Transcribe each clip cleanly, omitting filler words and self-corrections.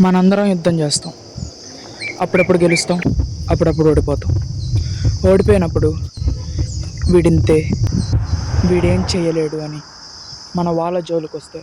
మనందరం యుద్ధం చేస్తాం. అప్పుడప్పుడు గెలుస్తాం, అప్పుడప్పుడు ఓడిపోతాం. ఓడిపోయినప్పుడు వీడింతే, వీడేం చేయలేడు అని మన వాళ్ళ జోలికి వస్తే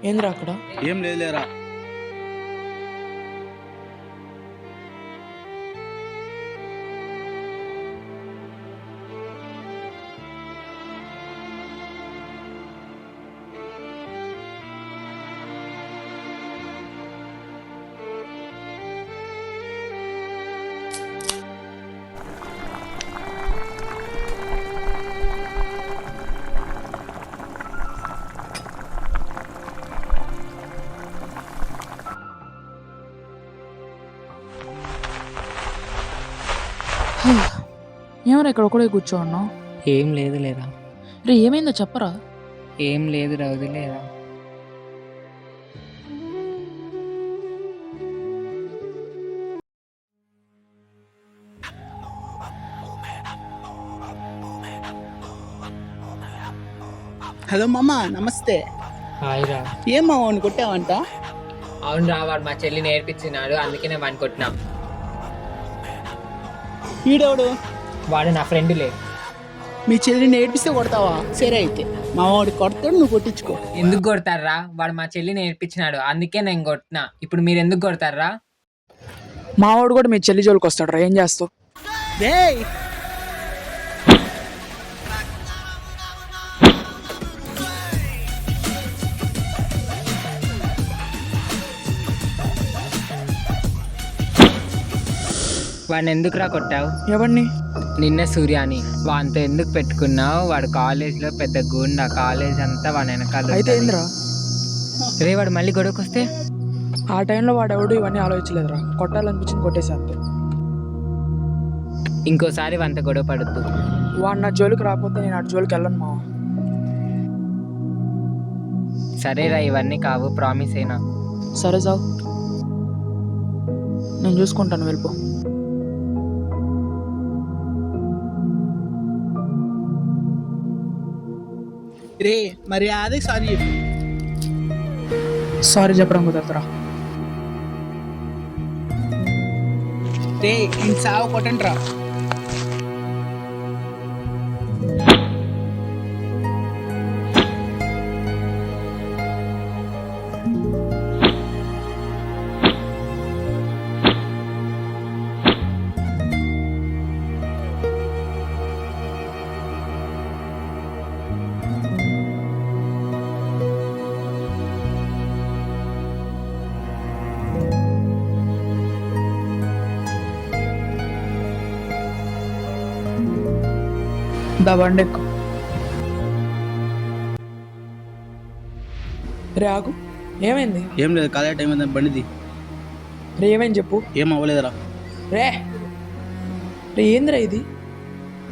ఏంద్రా అక్కడ? ఏం లేదులేరా. ఏమరా ఇక్కడ ఒకడే కూర్చోన్నావు? ఏం లేదు లేరా. రే ఏమైందో చెప్పరా. ఏం లేదు రా, వదిలేరా. హలో మామ, నమస్తే. హాయ్ రా. ఏం మామ వాడిని కొట్టావంట? అవును రా, వాడు మా చెల్లి నేర్పించినాడు, అందుకనే వాడిని కొట్టినాం. ఈడెవడు? వాడు నా ఫ్రెండ్లే. మీ చెల్లిని ఏడిపిస్తే కొడతావా? సరే అయితే మా వాడు కొడతాడు, నువ్వు కొట్టించుకో. ఎందుకు కొడతారా? వాడు మా చెల్లి నేర్పించినాడు, అందుకే నేను కొట్టినా. ఇప్పుడు మీరు ఎందుకు కొడతారా? మావాడు కూడా మీ చెల్లి జోలికి వస్తాడు రా, ఏం చేస్తావు? రేయ్, వాడిని ఎందుకు రా కొట్టావు? ఎవరిని? నిన్న సూర్యాని. వాడితో ఎందుకు పెట్టుకున్నావు? వాడు కాలేజ్లో పెద్ద గుండా, కాలేజ్ అంతా వాడి వెనకాల అయితే ఏందిరా? రే, వాడు మళ్ళీ గొడవకు వస్తే? ఆ టైంలో వాడెవడు ఇవన్నీ ఆలోచించలేదురా, కొట్టాలనిపించింది కొట్టేసి అంతే. ఇంకోసారి వంత గొడవ పడద్దు. వాడు నా జోలికి రాకపోతే నేను ఆ జోలికి వెళ్ళను మావా. సరేరా, ఇవన్నీ కావు, ప్రామిస్ అయినా. సరే సావు, నేను చూసుకుంటాను, వెళ్ళిపో. రే మరి అదే సారీ చెప్పు. సారీ చెప్పడం కుదరదురా. రే నేను సావు కొట్టండి రా. దా బండి ఎక్కు. రే ఆగు, ఏమైంది? ఏం లేదు, కాలేజ్ టైం అయిందని బండిది. రే ఏమైంది చెప్పు. ఏం అవ్వలేదురా. రే రే ఏందిరా ఇది?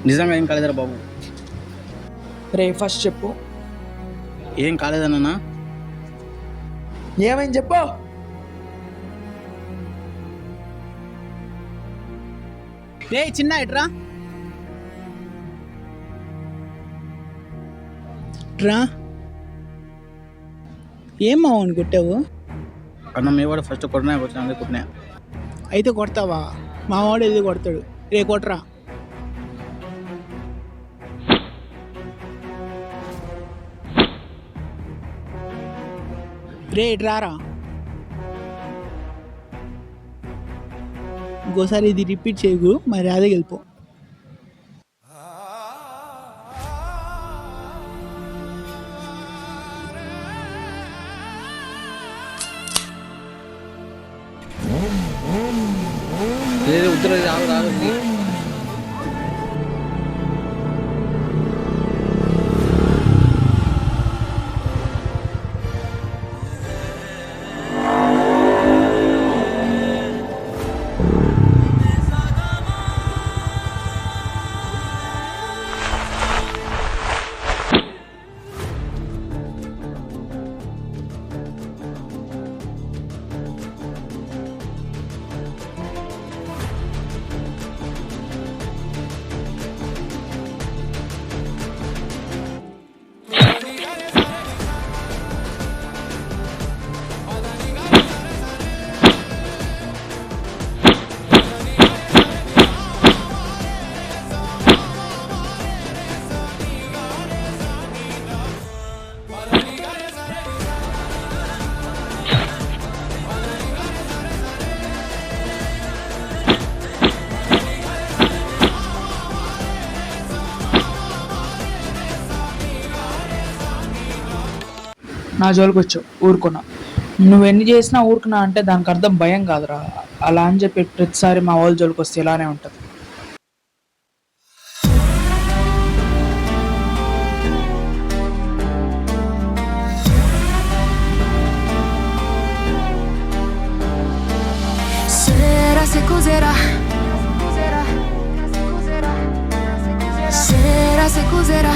నిజంగా ఏం కాలేదురా బాబు. రే ఫస్ట్ చెప్పు, ఏం కాలేదన్నా. ఏమైంది చెప్పు. రే చిన్న ఇట్రా రా. ఏం మావాడిని కొట్టావు? అన్న మీ వాడు ఫస్ట్ కొట్టినా కొట్టినా కొట్టినా. అయితే కొడతావా? మావాడు వెళ్ళి కొడతాడు. రే కొట్రా. రే ఇటు రారా. ఇంకోసారి ఇది రిపీట్ చేయకు, మరి అదే గెలుపు. లేదు ఉత్తర రాదు రాదు. నా జోలికి వచ్చావు, ఊరుకున్నా. నువ్వు ఎన్ని చేసినా ఊరుకున్నా అంటే దానికి అర్థం భయం కాదురా. అలా అని చెప్పి ప్రతిసారి మా వాళ్ళ జోలికి వస్తే ఇలానే ఉంటుంది. Sera se cos'era? Sera se cos'era?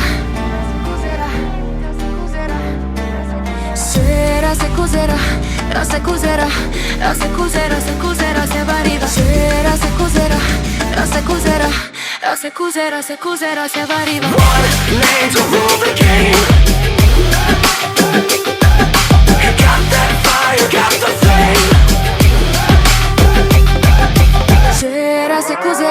Sera se cos'era? Se cos'era? Se cos'era? Se cos'era? Se variva. Sera se cos'era? Se cos'era? Se cos'era? Se cos'era? Se variva. One name to rule the game. You got that fire, got the flame. Sera se cos'era?